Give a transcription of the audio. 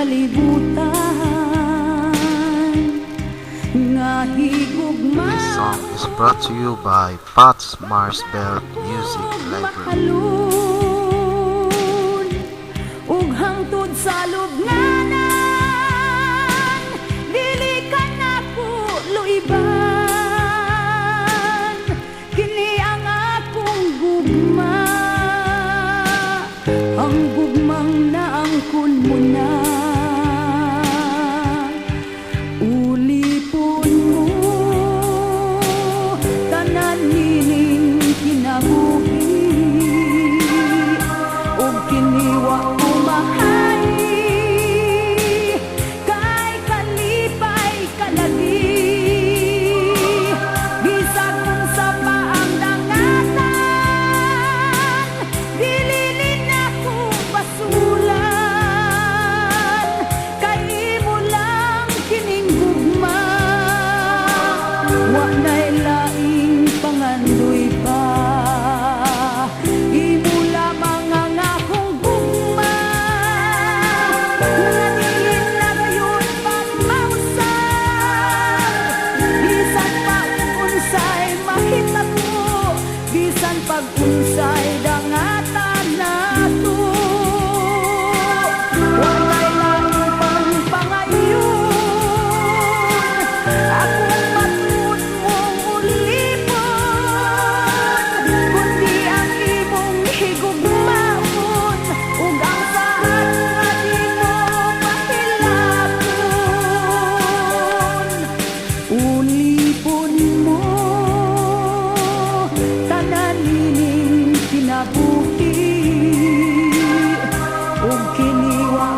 kalibutan nga higugma. This song is brought to you by Pat's Marsbell Music Library. Ug hangtod sa lubnganan, dili ka nako luiban. Kini ang akong gugma, ang gugmang naangkon mo na. Ulipon mo tanan nining kinabuhi, ug kiniwa ko mahay kay kalipay kalagi. Bisag unsa pa ang dangatan, dili nako basulan, kay imo lang kining gugma. Wa na'y laing pangandoy pa, imo lamang ang akong gugma. Nanilin na gayon pagmausap, bisan pa unsay makita ko, bisan pag unsay dangatan nato. Walay laing pangpangayon, akong matud mong ulipon, kundi ang imong higugmaon, ug ang saad nga di mo mahilapon. Ulipon mo tanan nining kinabuhi, ug kiniwa